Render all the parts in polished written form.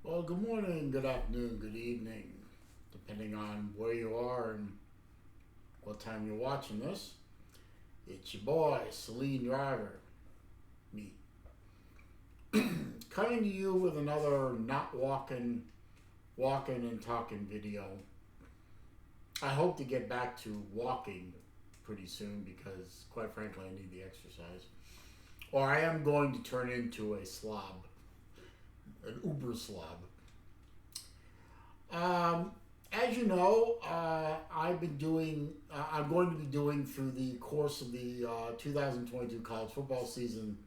Well, good morning, good afternoon, good evening, depending on where you are and what time you're watching this. It's your boy, Celine Driver, me, coming to you with another not walking and talking video. I hope to get back to walking pretty soon because, quite frankly, I need the exercise. Or I am going to turn into a slob, an uber slob. As you know, I've been doing. I'm going to be doing through the course of the 2022 college football season.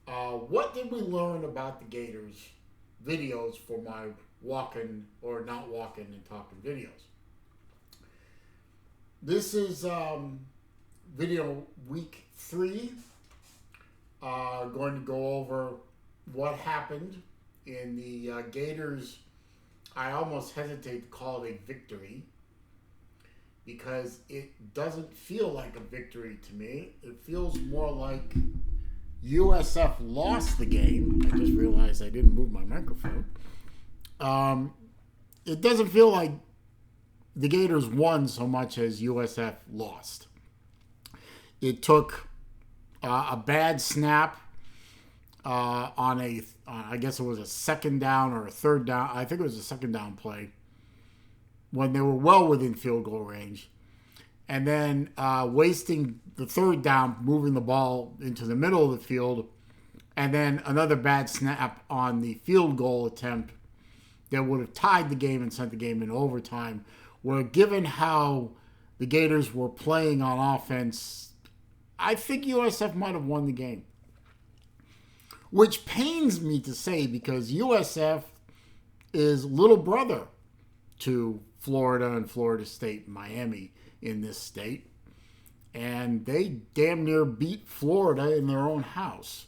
What did we learn about the Gators? Videos for my walking or not walking and talking videos. This is video week 3. Going to go over what happened in the Gators. I almost hesitate to call it a victory because it doesn't feel like a victory to me. It feels more like USF lost the game. I just realized I didn't move my microphone. It doesn't feel like the Gators won so much as USF lost. It took a bad snap on I guess it was a second down or a third down. I think it was a second down play when they were well within field goal range. And then wasting the third down, moving the ball into the middle of the field. And then another bad snap on the field goal attempt that would have tied the game and sent the game into overtime. Where given how the Gators were playing on offense, I think USF might have won the game. Which pains me to say because USF is little brother to Florida and Florida State and Miami in this state. And they damn near beat Florida in their own house.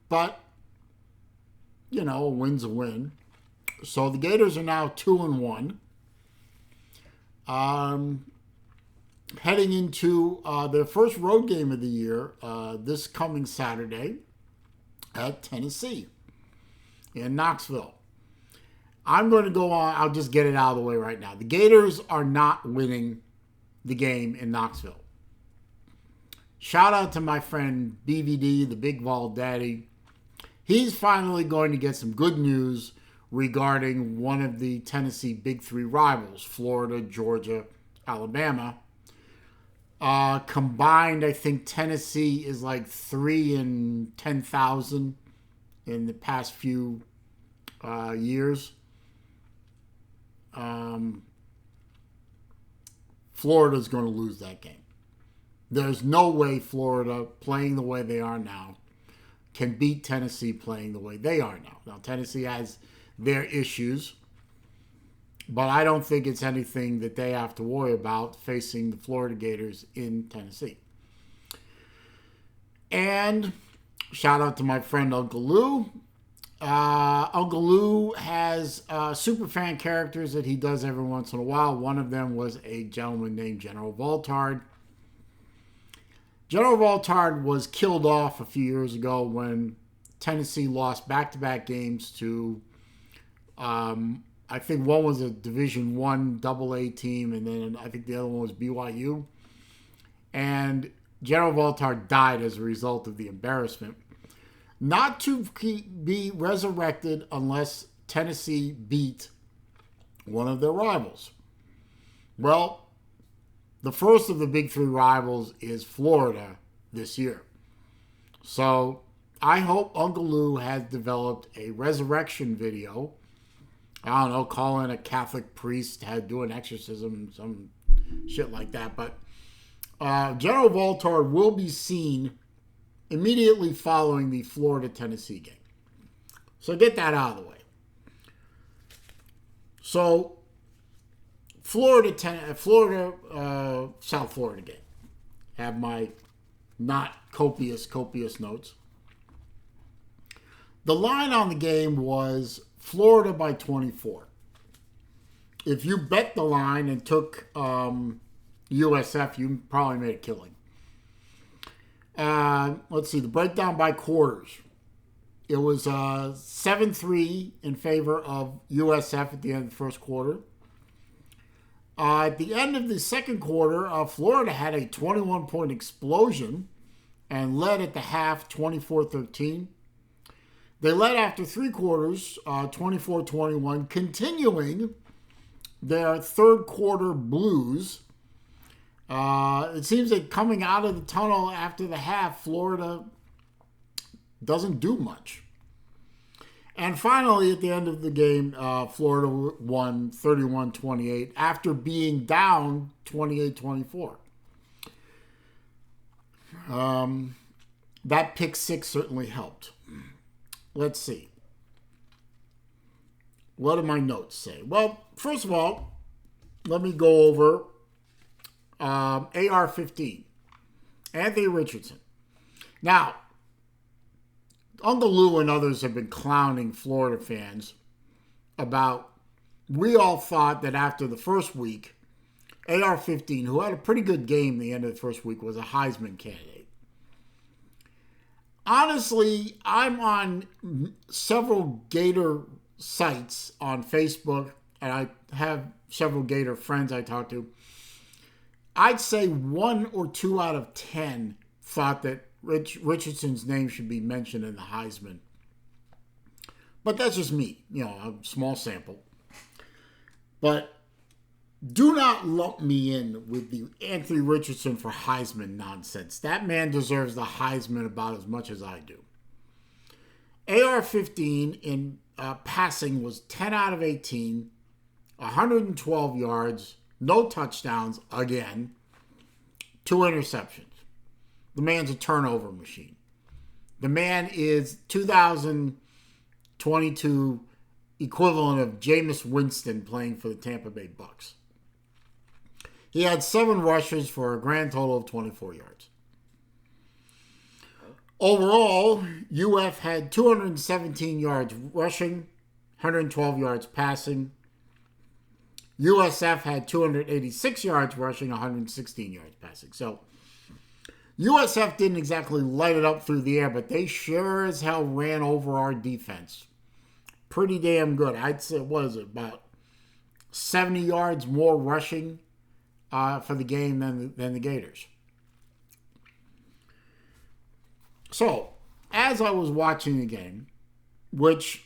But, a win's a win. So the Gators are now 2-1. Heading into their first road game of the year this coming Saturday at Tennessee in Knoxville. I'm going to go on. I'll just get it out of the way right now. The Gators are not winning the game in Knoxville. Shout out to my friend BVD, the Big Vol Daddy. He's finally going to get some good news regarding one of the Tennessee Big Three rivals, Florida, Georgia, Alabama. Combined, I think Tennessee is like 3 in 10,000 in the past few years. Florida's going to lose that game. There's no way Florida, playing the way they are now, can beat Tennessee playing the way they are now. Now, Tennessee has their issues, but I don't think it's anything that they have to worry about facing the Florida Gators in Tennessee. And shout out to my friend Uncle Lou. Uncle Lou has super fan characters that he does every once in a while. One of them was a gentleman named General Voltard. General Voltard was killed off a few years ago when Tennessee lost back-to-back games to I think one was a Division I AA team, and then I think the other one was BYU. And General Voltard died as a result of the embarrassment. Not to be resurrected unless Tennessee beat one of their rivals. Well, the first of the Big Three rivals is Florida this year. So I hope Uncle Lou has developed a resurrection video. I don't know, call in a Catholic priest, do an exorcism, some shit like that. But General Voltard will be seen immediately following the Florida-Tennessee game. So get that out of the way. So Florida, South Florida game. Have my not copious notes. The line on the game was Florida by 24. If you bet the line and took USF, you probably made a killing. Let's see, the breakdown by quarters. It was 7-3 in favor of USF at the end of the first quarter. At the end of the second quarter, Florida had a 21-point explosion and led at the half 24-13. They led after three quarters, 24-21, continuing their third quarter blues. It seems that coming out of the tunnel after the half, Florida doesn't do much. And finally, at the end of the game, Florida won 31-28 after being down 28-24. That pick six certainly helped. Let's see. What do my notes say? Well, first of all, let me go over AR-15, Anthony Richardson. Now, Uncle Lou and others have been clowning Florida fans about, we all thought that after the first week, AR-15, who had a pretty good game at the end of the first week, was a Heisman candidate. Honestly, I'm on several Gator sites on Facebook, and I have several Gator friends I talk to. I'd say 1 or 2 out of 10 thought that Richardson's name should be mentioned in the Heisman. But that's just me, a small sample. But do not lump me in with the Anthony Richardson for Heisman nonsense. That man deserves the Heisman about as much as I do. AR-15 in passing was 10 out of 18, 112 yards, no touchdowns again, 2 interceptions. The man's a turnover machine. The man is 2022 equivalent of Jameis Winston playing for the Tampa Bay Bucks. He had 7 rushes for a grand total of 24 yards. Overall, UF had 217 yards rushing, 112 yards passing. USF had 286 yards rushing, 116 yards passing. So, USF didn't exactly light it up through the air, but they sure as hell ran over our defense. Pretty damn good. I'd say, about 70 yards more rushing for the game than the Gators. So, as I was watching the game, which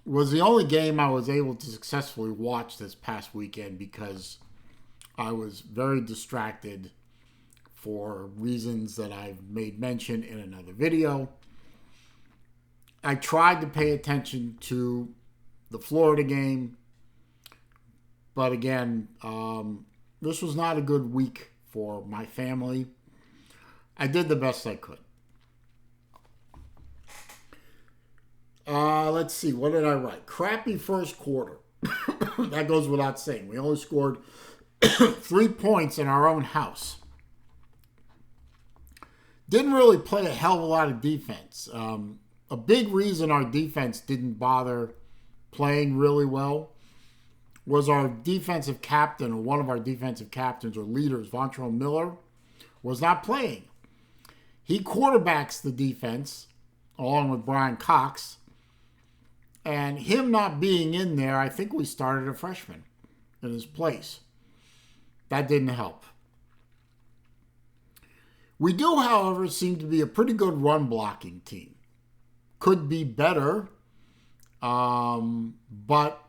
was the only game I was able to successfully watch this past weekend because I was very distracted for reasons that I've made mention in another video. I tried to pay attention to the Florida game, but again, this was not a good week for my family. I did the best I could. Let's see, what did I write? Crappy first quarter. That goes without saying. We only scored 3 points in our own house. Didn't really play a hell of a lot of defense. A big reason our defense didn't bother playing really well was our defensive captain, or one of our defensive captains or leaders, Vontrell Miller, was not playing. He quarterbacks the defense along with Brian Cox. And him not being in there, I think we started a freshman in his place. That didn't help. We do, however, seem to be a pretty good run blocking team. Could be better, but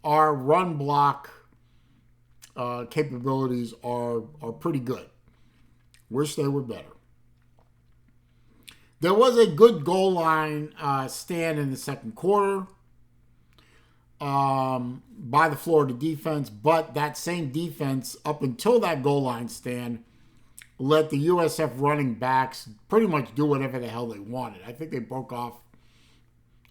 our run block capabilities are pretty good. Wish they were better. There was a good goal line stand in the second quarter by the Florida defense, but that same defense, up until that goal line stand, let the USF running backs pretty much do whatever the hell they wanted. I think they broke off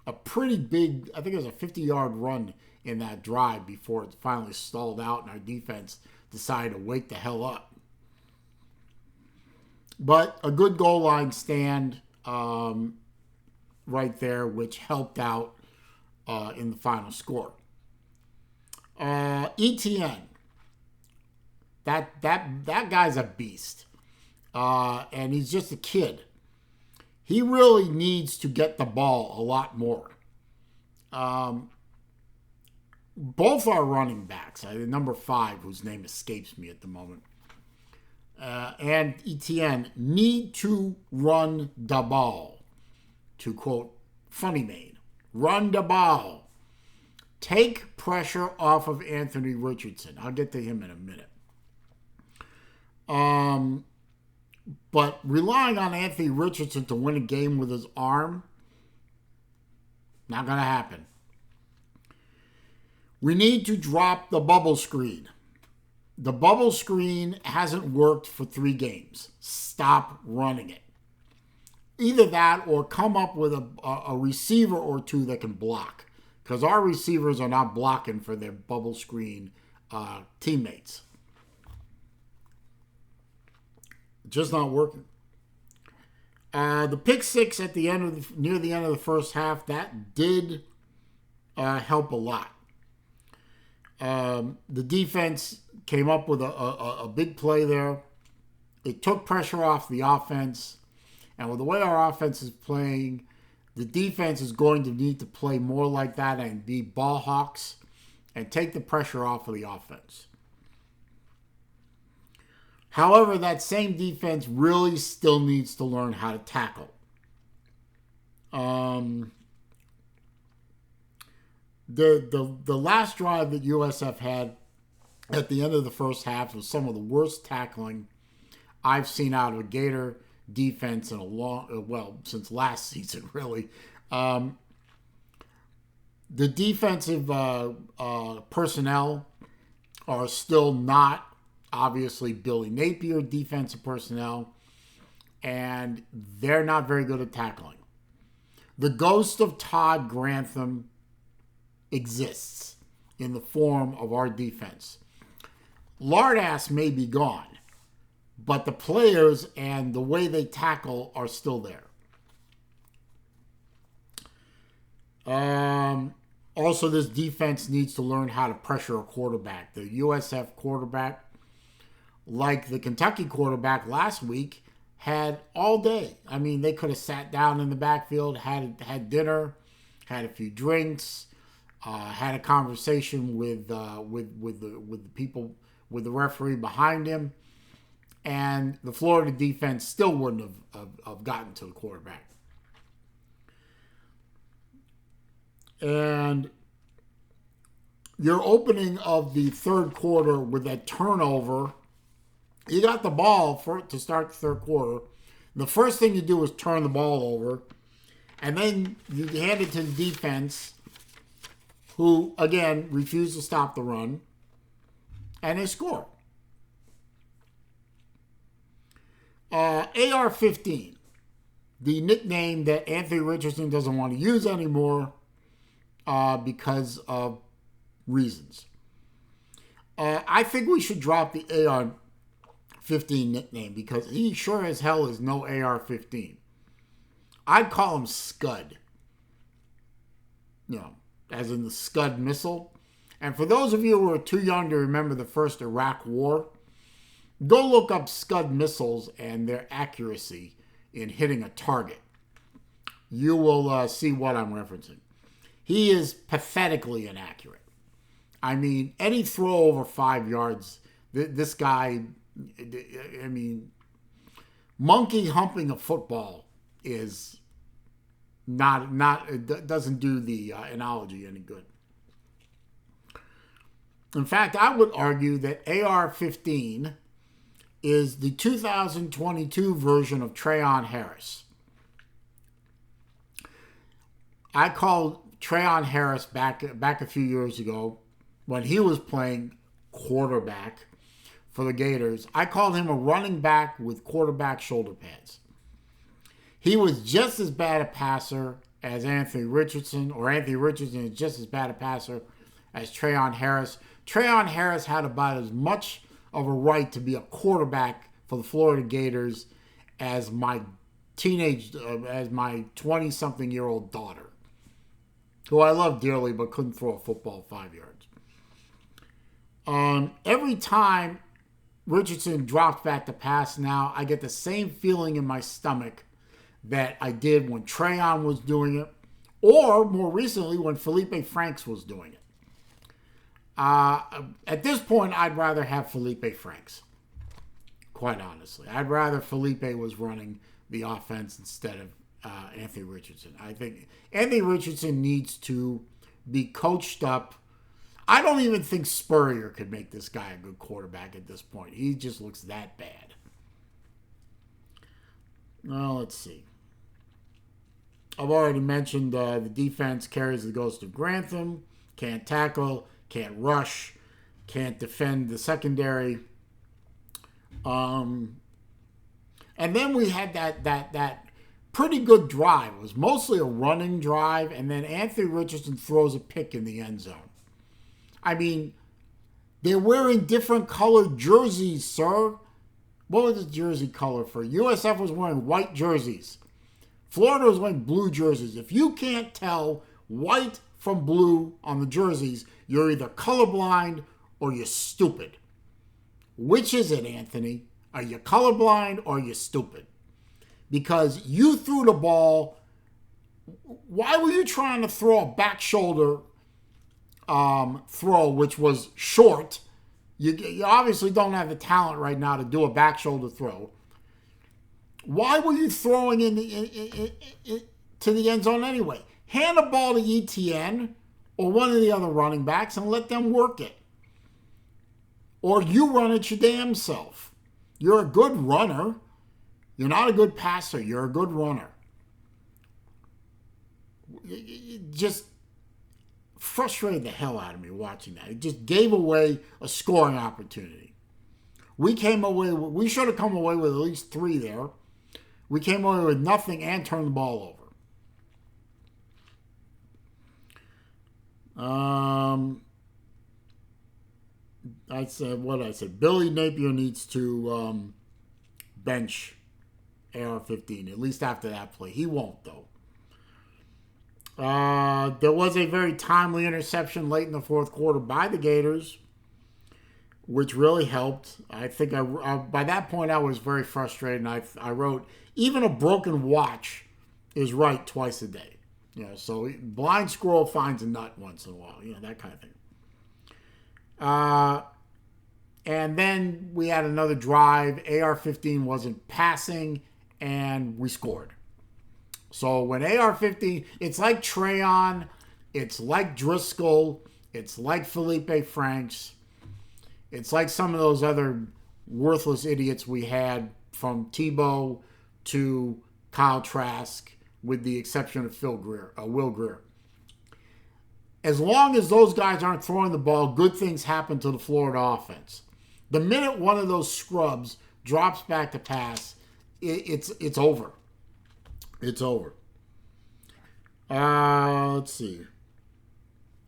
a pretty big, I think it was a 50-yard run in that drive before it finally stalled out and our defense decided to wake the hell up. But a good goal line stand right there, which helped out in the final score. ETN, that guy's a beast. And he's just a kid. he really needs to get the ball a lot more. Both our running backs, number 5, whose name escapes me at the moment, and Etienne need to run the ball. To quote Funny Maid, run the ball. Take pressure off of Anthony Richardson. I'll get to him in a minute. But relying on Anthony Richardson to win a game with his arm, not going to happen. We need to drop the bubble screen. The bubble screen hasn't worked for 3 games. Stop running it. Either that or come up with a receiver or 2 that can block. Because our receivers are not blocking for their bubble screen teammates. Just not working. The pick 6 at the end of near the end of the first half, that did help a lot. The defense came up with a big play there. It took pressure off the offense. And with the way our offense is playing, the defense is going to need to play more like that and be ball hawks and take the pressure off of the offense. However, that same defense really still needs to learn how to tackle. The last drive that USF had at the end of the first half was some of the worst tackling I've seen out of a Gator defense in since last season, really. The defensive personnel are still not obviously Billy Napier defensive personnel, and they're not very good at tackling. The ghost of Todd Grantham exists in the form of our defense. Lardass may be gone, but the players and the way they tackle are still there. Also, this defense needs to learn how to pressure a quarterback. The USF quarterback, like the Kentucky quarterback last week, had all day. I mean, they could have sat down in the backfield, had dinner, had a few drinks, had a conversation with the people, with the referee behind him, and the Florida defense still wouldn't have gotten to the quarterback. And your opening of the third quarter with that turnover, you got the ball to start the third quarter. The first thing you do is turn the ball over, and then you hand it to the defense, who, again, refused to stop the run, and they score. AR-15, the nickname that Anthony Richardson doesn't want to use anymore because of reasons. I think we should drop the AR-15 nickname because he sure as hell is no AR-15. I'd call him Scud. As in the Scud missile. And for those of you who are too young to remember the first Iraq War, go look up Scud missiles and their accuracy in hitting a target. You will see what I'm referencing. He is pathetically inaccurate. I mean, any throw over 5 yards, this guy, I mean, monkey humping a football is it doesn't do the analogy any good. In fact, I would argue that AR-15 is the 2022 version of Trayon Harris. I called Trayon Harris back a few years ago when he was playing quarterback for the Gators. I called him a running back with quarterback shoulder pads. He was just as bad a passer as Anthony Richardson, or Anthony Richardson is just as bad a passer as Trayon Harris. Trayon Harris had about as much of a right to be a quarterback for the Florida Gators as my 20-something-year-old daughter, who I love dearly but couldn't throw a football 5 yards. Every time Richardson drops back to pass now, I get the same feeling in my stomach that I did when Trayon was doing it, or more recently when Felipe Franks was doing it. At this point, I'd rather have Felipe Franks. Quite honestly, I'd rather Felipe was running the offense instead of Anthony Richardson. I think Anthony Richardson needs to be coached up. I don't even think Spurrier could make this guy a good quarterback at this point. He just looks that bad. Well, let's see. I've already mentioned the defense carries the ghost of Grantham. Can't tackle, can't rush, can't defend the secondary. And then we had that pretty good drive. It was mostly a running drive, and then Anthony Richardson throws a pick in the end zone. I mean, they're wearing different colored jerseys, sir. What was the jersey color for? USF was wearing white jerseys. Florida was wearing blue jerseys. If you can't tell white from blue on the jerseys, you're either colorblind or you're stupid. Which is it, Anthony? Are you colorblind or are you stupid? Because you threw the ball. Why were you trying to throw a back shoulder throw, which was short? You obviously don't have the talent right now to do a back shoulder throw. Why were you throwing to the end zone anyway? Hand the ball to ETN or one of the other running backs and let them work it. Or you run it your damn self. You're a good runner. You're not a good passer. You're a good runner. It just frustrated the hell out of me watching that. It just gave away a scoring opportunity. We should have come away with at least 3 there. We came away with nothing and turned the ball over. I said. Billy Napier needs to bench AR-15, at least after that play. He won't, though. There was a very timely interception late in the fourth quarter by the Gators, which really helped. I think by that point I was very frustrated, and I wrote, even a broken watch is right twice a day. So blind squirrel finds a nut once in a while, that kind of thing. And then we had another drive. AR-15 wasn't passing, and we scored. So when AR-15, it's like Trayon, it's like Driscoll, it's like Felipe Franks, it's like some of those other worthless idiots we had from Tebow to Kyle Trask, with the exception of Will Grier. As long as those guys aren't throwing the ball, good things happen to the Florida offense. The minute one of those scrubs drops back to pass, it's over. It's over. Let's see.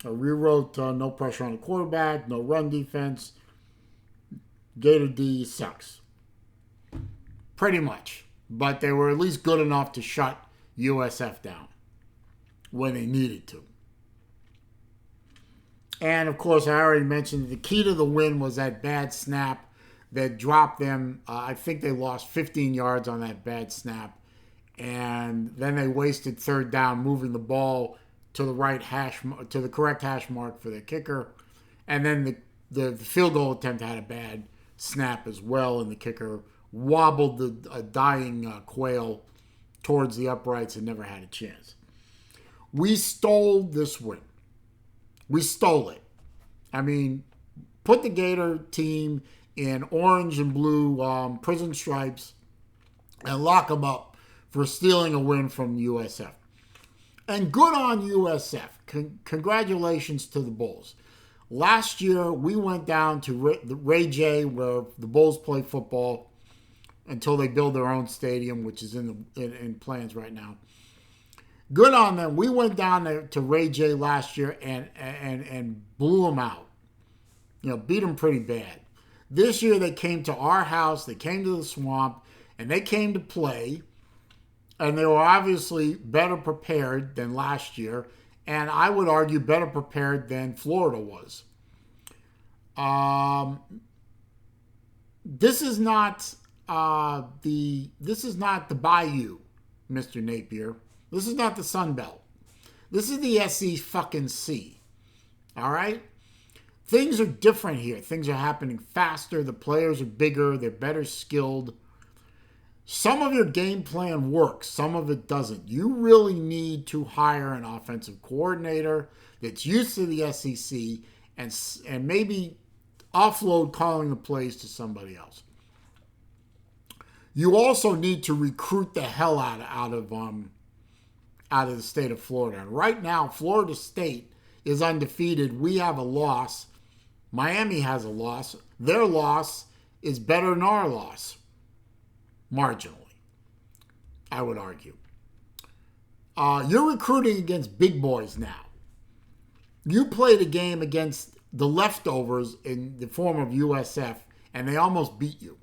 I rewrote no pressure on the quarterback, no run defense. Gator D sucks. Pretty much. But they were at least good enough to shut USF down when they needed to. And, of course, I already mentioned the key to the win was that bad snap that dropped them. I think they lost 15 yards on that bad snap. And then they wasted third down moving the ball to the correct hash mark for the kicker. And then the field goal attempt had a bad snap as well, and the kicker wobbled a dying quail towards the uprights and never had a chance. We stole this win. We stole it. I mean, put the Gator team in orange and blue prison stripes and lock them up for stealing a win from USF. And good on USF. Congratulations to the Bulls. Last year, we went down to Ray J, where the Bulls play football until they build their own stadium, which is in plans right now. Good on them. We went down there to Ray J last year and blew them out. Beat them pretty bad. This year they came to our house, they came to the swamp, and they came to play. And they were obviously better prepared than last year, and I would argue better prepared than Florida was. This is not the Bayou. Mr. Napier. This is not the Sun Belt. This is the SC fucking C. All right? Things are different here. Things are happening faster. The players are bigger. They're better skilled. Some of your game plan works. Some of it doesn't. You really need to hire an offensive coordinator that's used to the SEC and maybe offload calling the plays to somebody else. You also need to recruit the hell out of the state of Florida. And right now, Florida State is undefeated. We have a loss. Miami has a loss. Their loss is better than our loss. Marginally, I would argue. You're recruiting against big boys now. You played a game against the leftovers in the form of USF, and they almost beat you.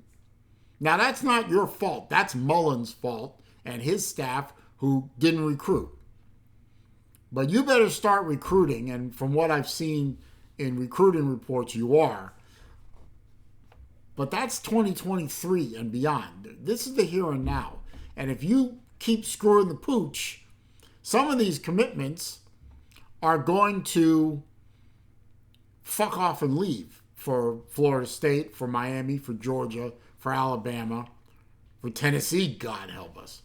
Now, that's not your fault. That's Mullen's fault and his staff who didn't recruit. But you better start recruiting, and from what I've seen in recruiting reports, you are. But that's 2023 and beyond. This is the here and now. And if you keep screwing the pooch, some of these commitments are going to fuck off and leave for Florida State, for Miami, for Georgia, for Alabama, for Tennessee, God help us.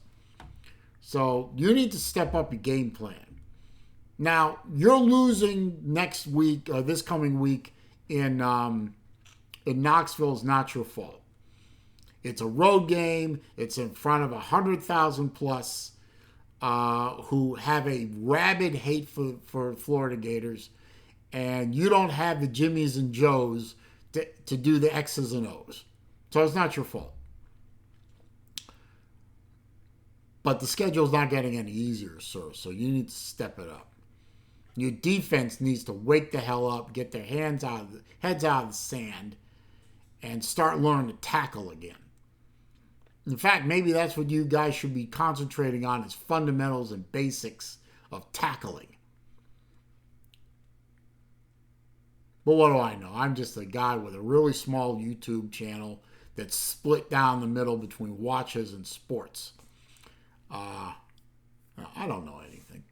So you need to step up your game plan. Now, you're losing next week, or this coming week, in Knoxville is not your fault. It's a road game. It's in front of 100,000 plus who have a rabid hate for Florida Gators. And you don't have the Jimmies and Joes to do the X's and O's. So it's not your fault. But the schedule's not getting any easier, sir. So you need to step it up. Your defense needs to wake the hell up, get their heads out of the sand, and start learning to tackle again. In fact, maybe that's what you guys should be concentrating on is fundamentals and basics of tackling. But what do I know? I'm just a guy with a really small YouTube channel that's split down the middle between watches and sports. I don't know anything.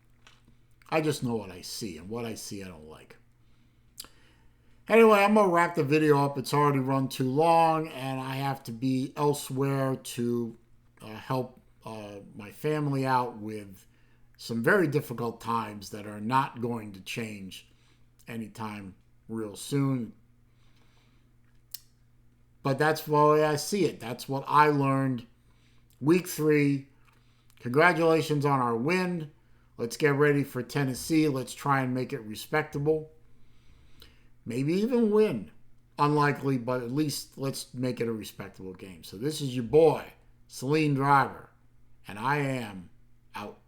I just know what I see, and what I see I don't like. Anyway, I'm going to wrap the video up. It's already run too long, and I have to be elsewhere to help my family out with some very difficult times that are not going to change anytime real soon. But that's the way I see it. That's what I learned week 3. Congratulations on our win. Let's get ready for Tennessee. Let's try and make it respectable. Maybe even win. Unlikely, but at least let's make it a respectable game. So this is your boy, Celine Driver, and I am out.